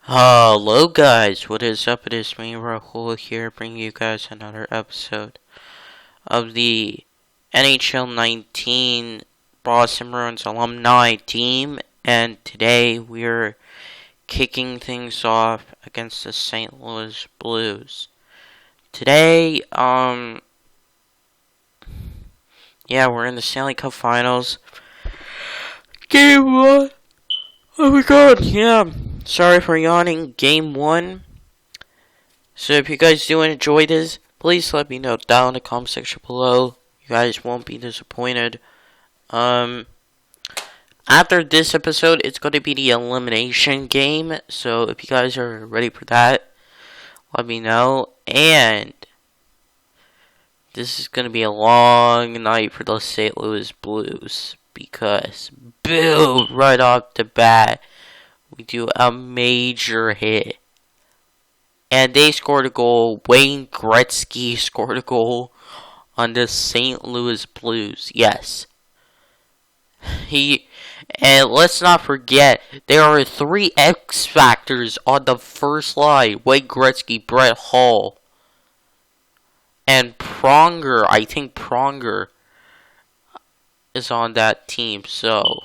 Hello guys, what is up? It is me, Rahul here, bringing you guys another episode of the NHL 19 Boston Bruins Alumni team, and today we're kicking things off against the St. Louis Blues. Today, we're in the Stanley Cup Finals. Game 1. Oh my god, yeah. Sorry for yawning. Game 1. So if you guys do enjoy this, please let me know down in the comment section below. You guys won't be disappointed. After this episode, it's going to be the elimination game. So if you guys are ready for that, let me know. And this is going to be a long night for the St. Louis Blues. Because, boom, right off the bat, we do a major hit. And they scored a goal. Wayne Gretzky scored a goal on the St. Louis Blues. Yes. And let's not forget, there are 3 X Factors on the first line. Wayne Gretzky, Brett Hull, and Pronger. I think Pronger is on that team. So,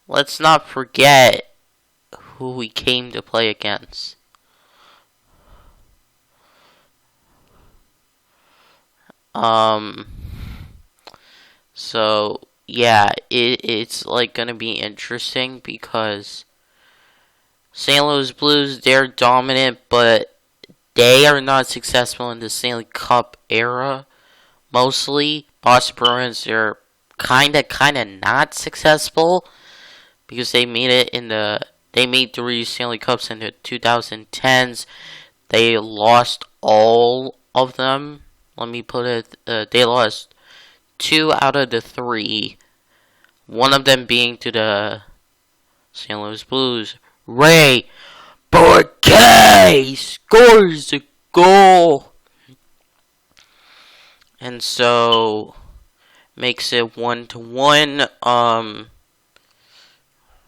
let's not forget who we came to play against. So yeah, it's like gonna be interesting because St. Louis Blues, they're dominant, but they are not successful in the Stanley Cup era. Mostly, Boston Bruins, they're kinda not successful because they made 3 Stanley Cups in the 2010s. They lost all of them. Let me put it, they lost 2 out of the 3. One of them being to the St. Louis Blues. Ray Bourque scores a goal. And so makes it 1-1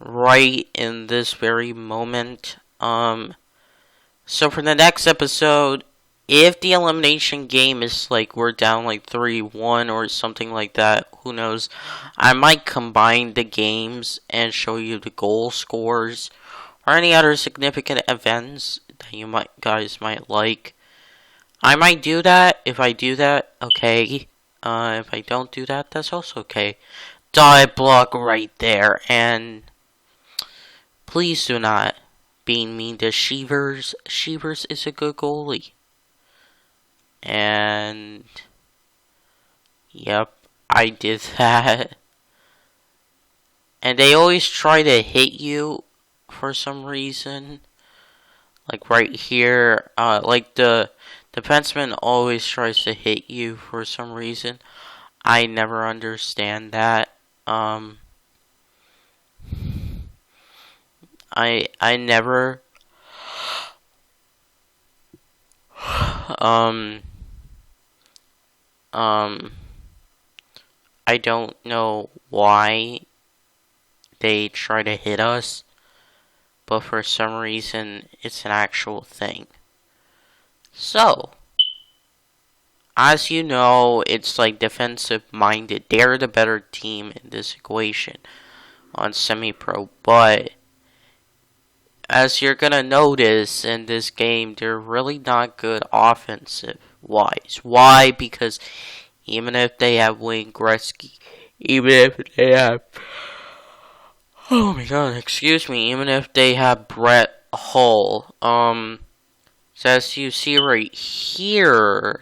right in this very moment. So for the next episode, if the elimination game is like we're down like 3-1 or something like that, who knows, I might combine the games and show you the goal scores or any other significant events that you guys might like. I might do that. If I do that, okay. If I don't do that, that's also okay. Dive block right there, and please do not be mean to Shivers. Shivers is a good goalie. And yep, I did that. And they always try to hit you for some reason. Like right here, like the defenseman always tries to hit you for some reason. I never understand that. I never I don't know why they try to hit us, but for some reason it's an actual thing. So, as you know, it's like defensive minded. They're the better team in this equation on semi-pro, but as you're gonna notice in this game, they're really not good offensive wise. Why? Because even if they have Wayne Gretzky, even if they have, oh my god, excuse me, even if they have Brett Hull, so as you see right here,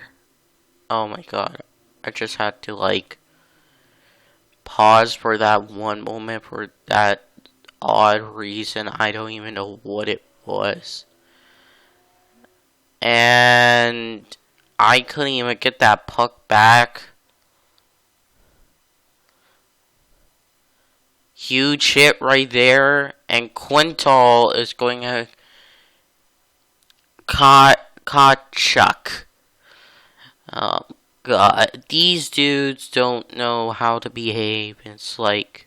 oh my god, I just had to like pause for that one moment for that odd reason. I don't even know what it was. And I couldn't even get that puck back. Huge hit right there. And Quintal is going to Kachuk. Oh god. These dudes don't know how to behave. It's like,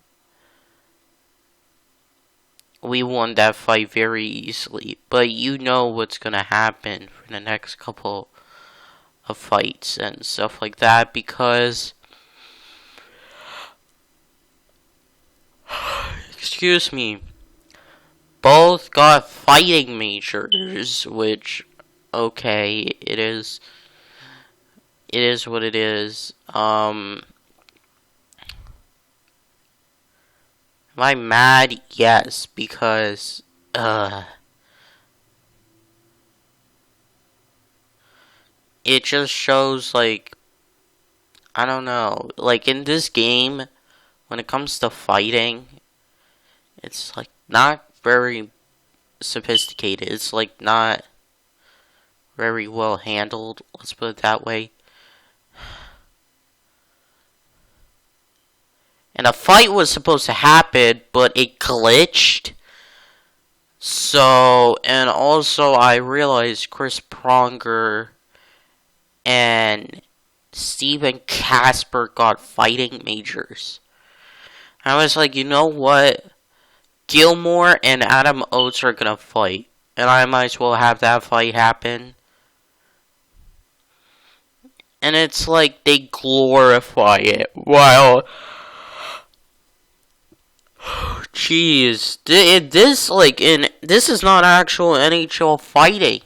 we won that fight very easily. But you know what's gonna happen for the next couple of fights and stuff like that, because excuse me, both got fighting majors, which, okay, it is what it is. Am I mad? Yes, because it just shows, like, I don't know, like, in this game, when it comes to fighting, it's like not very sophisticated. It's like not very well handled, let's put it that way. And a fight was supposed to happen, but it glitched. So, and also I realized Chris Pronger and Steven Casper got fighting majors. I was like, you know what? Gilmore and Adam Oates are gonna fight. And I might as well have that fight happen. And it's like they glorify it. While, jeez, this is not actual NHL fighting.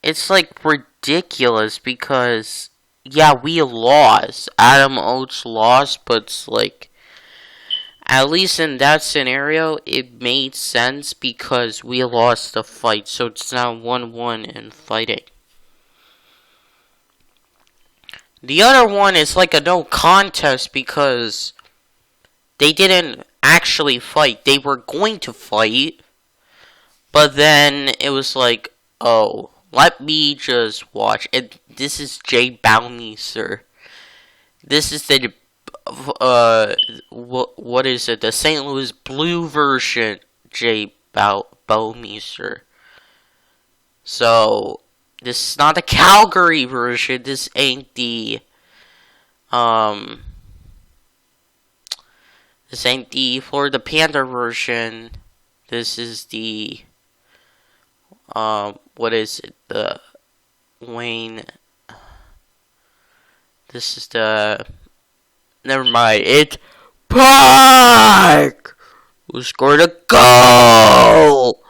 It's like ridiculous because, yeah, we lost. Adam Oates lost, but it's like, at least in that scenario, it made sense because we lost the fight, so it's now 1-1 in fighting. The other one is like a no contest because they didn't actually fight. They were going to fight, but then it was like, oh, let me just watch. And this is Jay Baumeister. This is the what is it? The St. Louis Blue version, Jay Baumeister. So this is not the Calgary version. This ain't the this ain't the Florida Panther version. This is the what is it? The Wayne. This is the. Never mind. It's Park who scored a goal.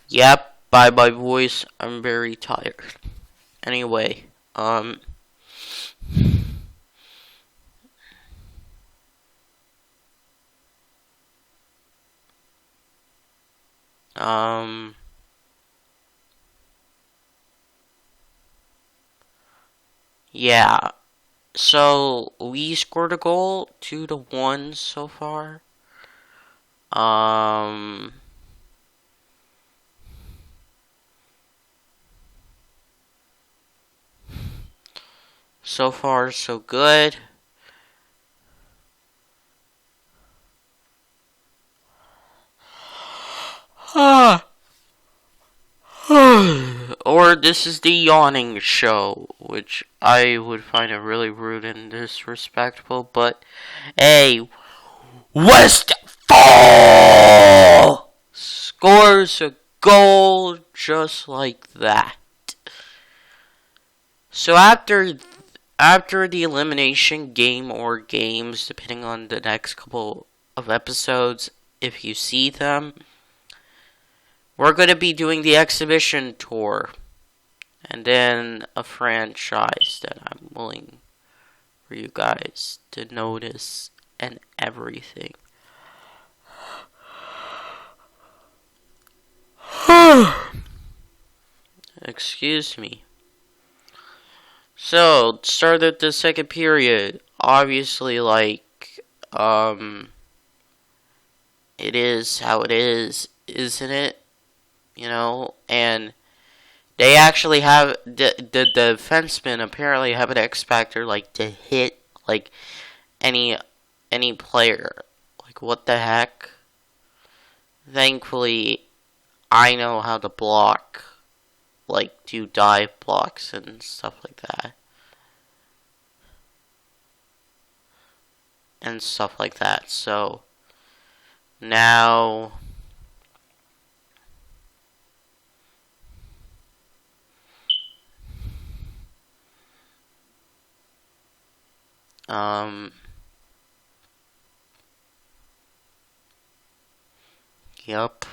Yep, by my voice, I'm very tired. Anyway, yeah. So we scored a goal, 2-1 so far. So far so good. Or this is the yawning show, which I would find it really rude and disrespectful, but hey, Westfall scores a goal just like that. So after the elimination game or games, depending on the next couple of episodes, if you see them, we're going to be doing the exhibition tour. And then a franchise that I'm willing for you guys to notice and everything. Excuse me. So, started the second period. Obviously, like, it is how it is, isn't it? You know, and they actually have the defensemen apparently have an X factor, like, to hit like any player. Like, what the heck? Thankfully, I know how to block, like, do dive blocks and stuff like that. and stuff like that. So now yep,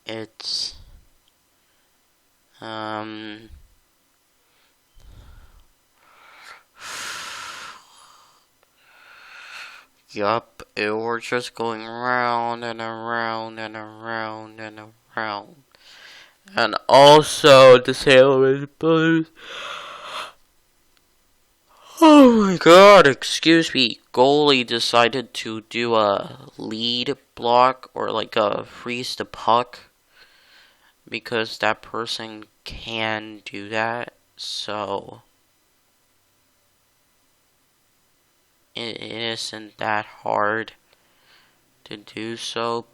it's yup, we're just going round and around and around and around. And also, the St. Louis Blues. Oh my god, excuse me. Goalie decided to do a lead block or like a freeze the puck because that person can do that. So it isn't that hard to do so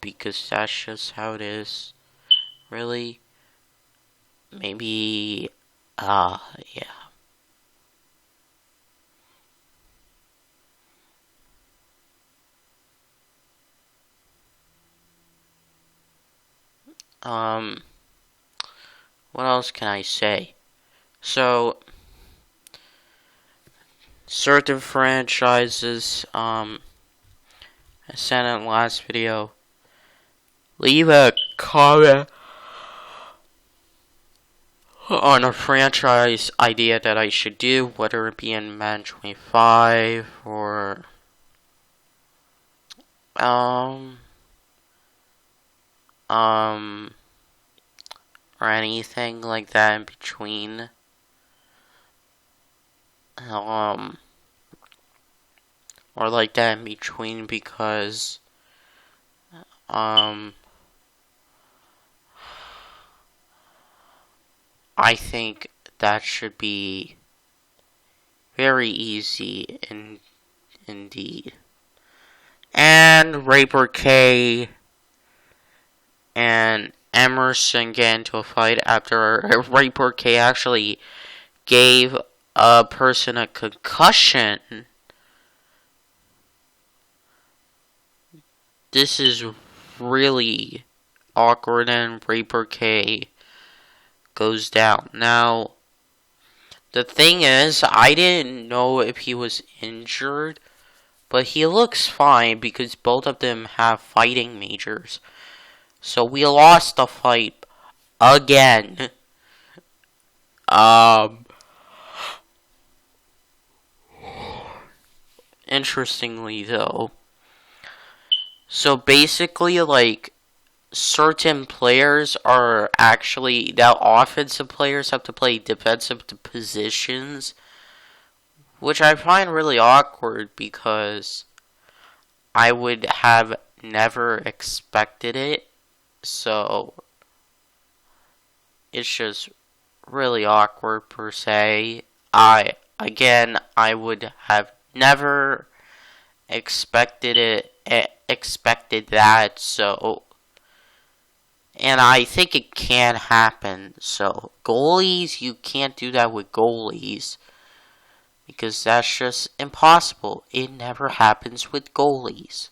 because that's just how it is. Really? Maybe, yeah. What else can I say? So, certain franchises, I said in the last video, leave a comment on a franchise idea that I should do, whether it be in Madden 25 or, or anything like that in between. Or like that in between because, I think that should be very easy indeed. And Raper K and Emerson get into a fight after Raper K actually gave a person a concussion. This is really awkward, and Raper K goes down. Now, the thing is, I didn't know if he was injured, but he looks fine because both of them have fighting majors. So we lost the fight again. Interestingly though. So basically, like, certain players are actually, now offensive players have to play defensive positions, which I find really awkward because I would have never expected it. So it's just really awkward per se. I would have never expected that. So, and I think it can happen. So goalies, you can't do that with goalies because that's just impossible. It never happens with goalies.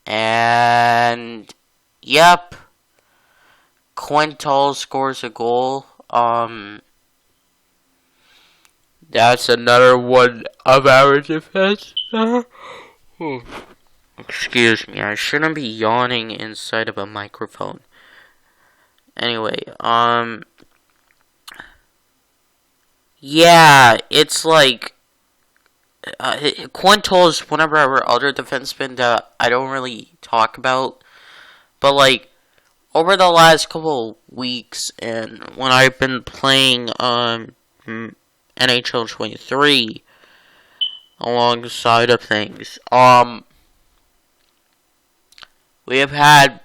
And yep, Quintal scores a goal. That's another one of our defense. Excuse me, I shouldn't be yawning inside of a microphone. Anyway, yeah, it's like, Quintal is one of our other defensemen that I don't really talk about, but like, over the last couple weeks, and when I've been playing NHL 23 alongside of things, we have had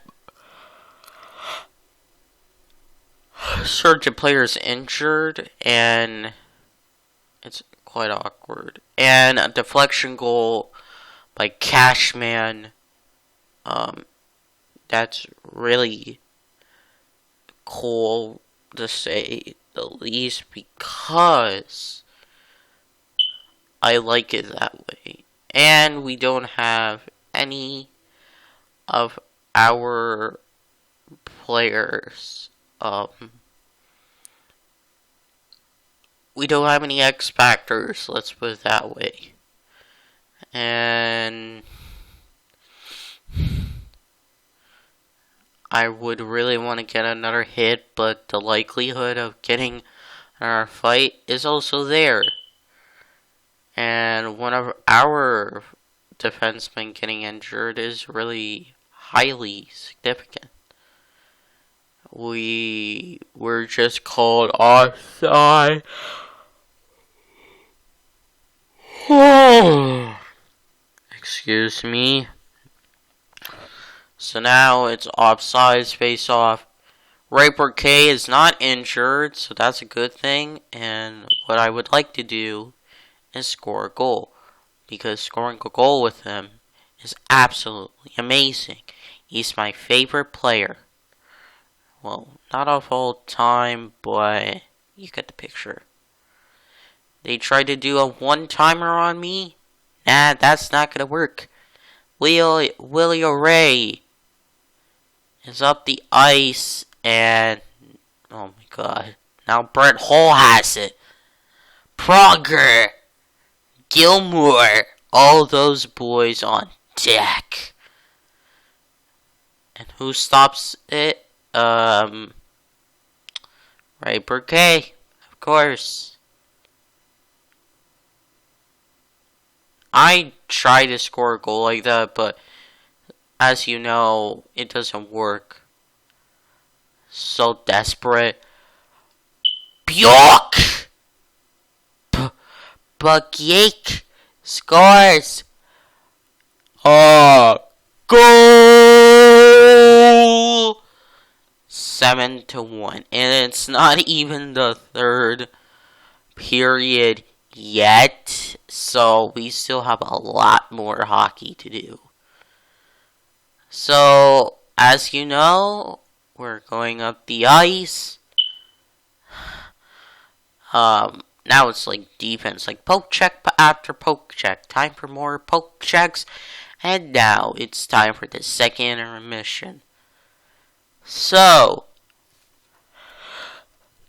certain players injured, and it's quite awkward. And a deflection goal by Cashman, that's really cool to say the least, because I like it that way. And we don't have any of our players. We don't have any X Factors, let's put it that way. And I would really want to get another hit, but the likelihood of getting another fight is also there. And one of our defensemen getting injured is really highly significant. We were just called offside. Excuse me. So now it's offside, face off. Raper K is not injured, so that's a good thing. And what I would like to do is score a goal, because scoring a goal with him is absolutely amazing. He's my favorite player. Well, not of all time, but you get the picture. They tried to do a one-timer on me. Nah, that's not gonna work. Willie O'Reilly is up the ice, and oh my god, now Brett Hull has it. Pronger, Gilmore, all those boys on deck. And who stops it? Right, Burkay, of course. I try to score a goal like that, but as you know, it doesn't work. So desperate. Bjork! Bugyake scores. Oh, goal! 7-1, and it's not even the third period yet, so we still have a lot more hockey to do. So, as you know, we're going up the ice. Now it's like defense, like poke check after poke check. Time for more poke checks. And now it's time for the second intermission. So,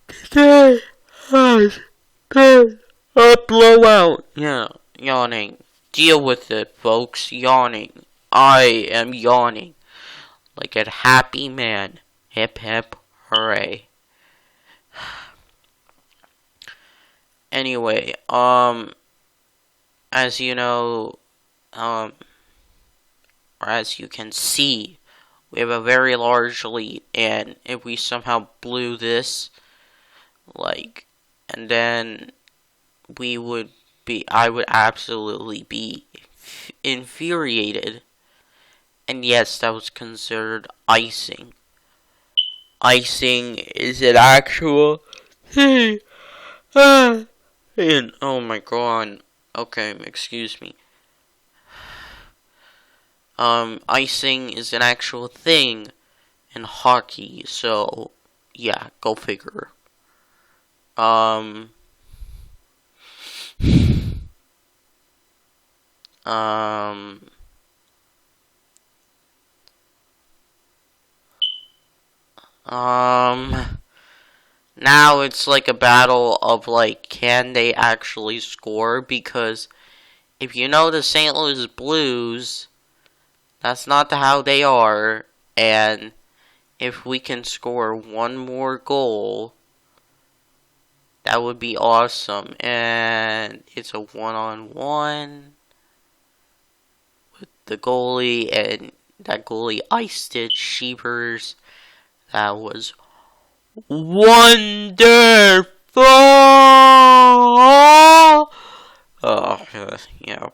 today has been a blowout. Yeah, yawning. Deal with it, folks. Yawning. I am yawning like a happy man. Hip hip hooray. Anyway, as you know, or as you can see, we have a very large lead, and if we somehow blew this, and then I would absolutely be infuriated. And yes, that was considered icing. Icing is an actual thing. And oh my god. Okay, excuse me. Icing is an actual thing in hockey, so yeah, go figure. Now it's like a battle of can they actually score? Because if you know the St. Louis Blues, that's not how they are. And if we can score one more goal, that would be awesome. And it's a one-on-one with the goalie, and that goalie iced it. Sheevers. That was wonderful. Oh, yeah.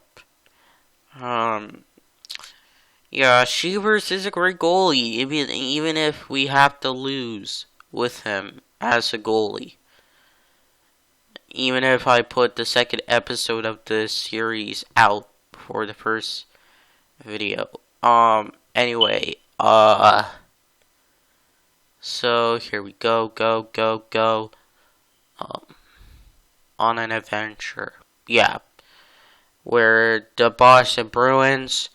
Yeah, Sheevers is a great goalie, even if we have to lose with him as a goalie. Even if I put the second episode of this series out for the first video. Anyway, so here we go. On an adventure. Yeah. where the Boston Bruins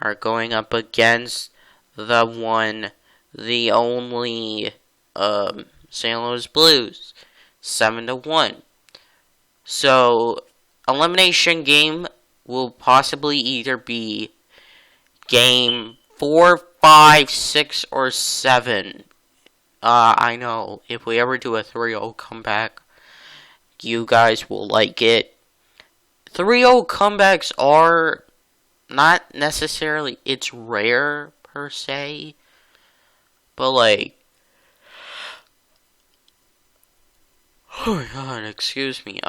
are going up against the only St. Louis Blues, 7-1. So, elimination game will possibly either be game 4, 5, 6, or 7. I know, if we ever do a 3-0 comeback, you guys will like it. 3-0 comebacks are not necessarily, it's rare per se, but like, oh my god, excuse me,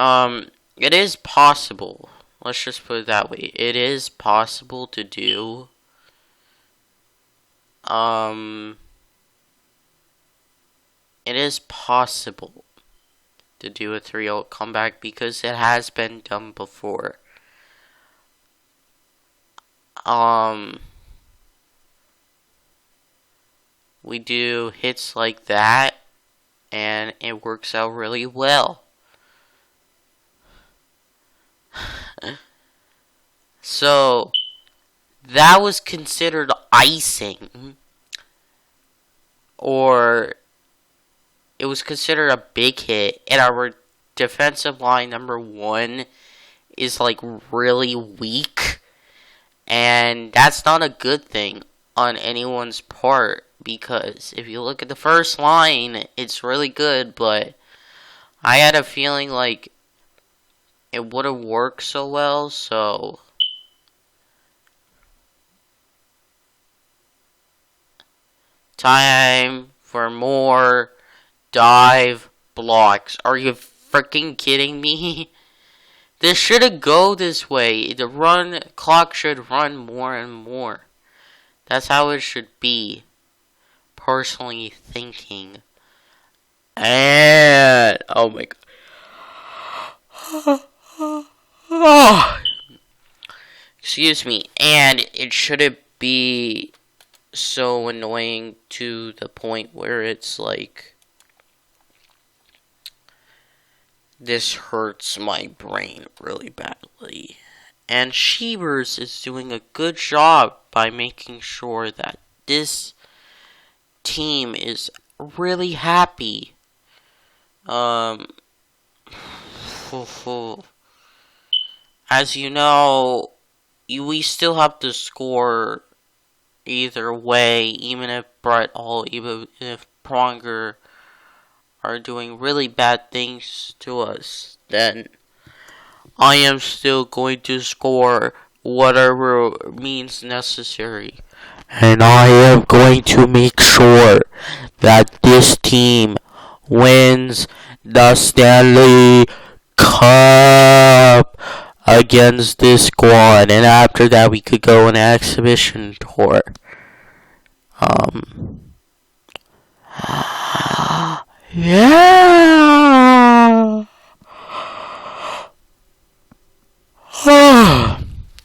it is possible, let's just put it that way, it is possible to do, it is possible to do a 3-0 comeback because it has been done before. We do hits like that, and it works out really well. So, that was considered icing, or it was considered a big hit, and our defensive line number 1 is like really weak, and that's not a good thing on anyone's part, because if you look at the first line, it's really good, but I had a feeling like it wouldn't work so well, so time for more dive blocks. Are you freaking kidding me? This shouldn't go this way. The run clock should run more and more. That's how it should be. Personally thinking. And oh my god. Excuse me. And it shouldn't be so annoying to the point where it's like, this hurts my brain really badly. And Shevers is doing a good job by making sure that this team is really happy. As you know, we still have to score either way, even if Brett Hall, even if Pronger are doing really bad things to us, then I am still going to score whatever means necessary. And I am going to make sure that this team wins the Stanley Cup against this squad. And after that, we could go on an exhibition tour. Yeah.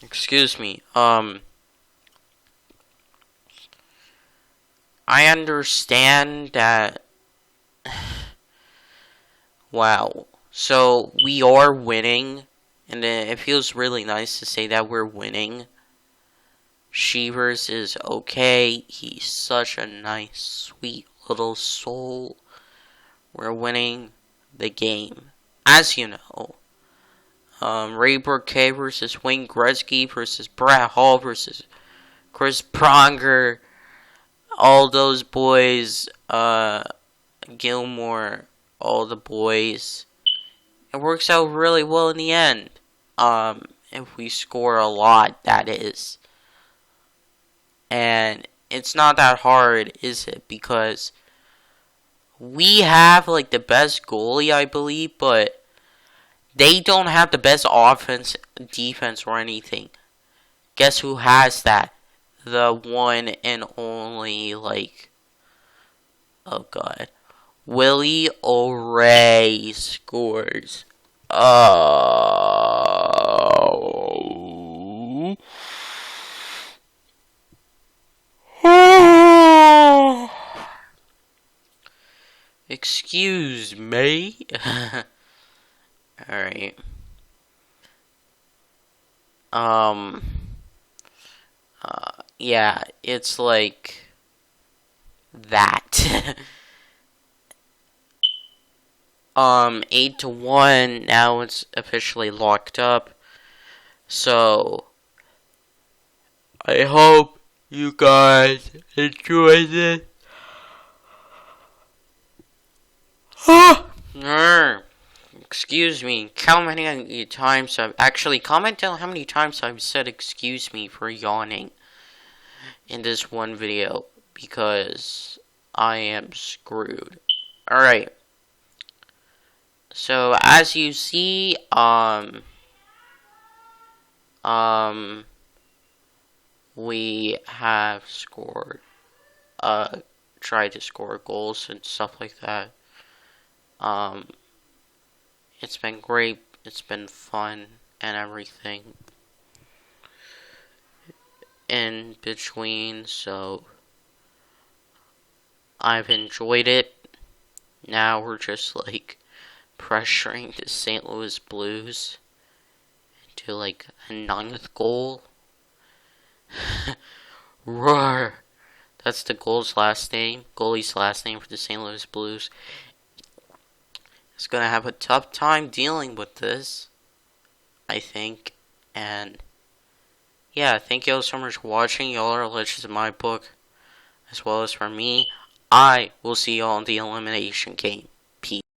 Excuse me. I understand that. Wow. So we are winning, and it feels really nice to say that we're winning. Shevers is okay. He's such a nice, sweet little soul. We're winning the game, as you know. Ray Burkay versus Wayne Gretzky versus Brett Hall versus Chris Pronger. All those boys, Gilmore, all the boys. It works out really well in the end. If we score a lot, that is. And it's not that hard, is it? Because we have like the best goalie, I believe, but they don't have the best offense, defense, or anything. Guess who has that? The one and only, like, oh god, Willie O'Reilly scores. Oh. Excuse me. Alright. Um, yeah, it's like that. 8-1, now it's officially locked up. So, I hope you guys enjoy this. Excuse me. How many times I've actually comment down how many times I've said excuse me for yawning in this one video because I am screwed. Alright. So as you see, we have scored, tried to score goals and stuff like that. It's been great, it's been fun and everything in between, so I've enjoyed it. Now we're just like pressuring the St. Louis Blues into like a 9th goal. Roar! That's the goalie's last name for the St. Louis Blues. It's gonna have a tough time dealing with this, I think. And yeah, thank you all so much for watching. Y'all are legends in my book, as well as for me. I will see y'all in the elimination game. Peace.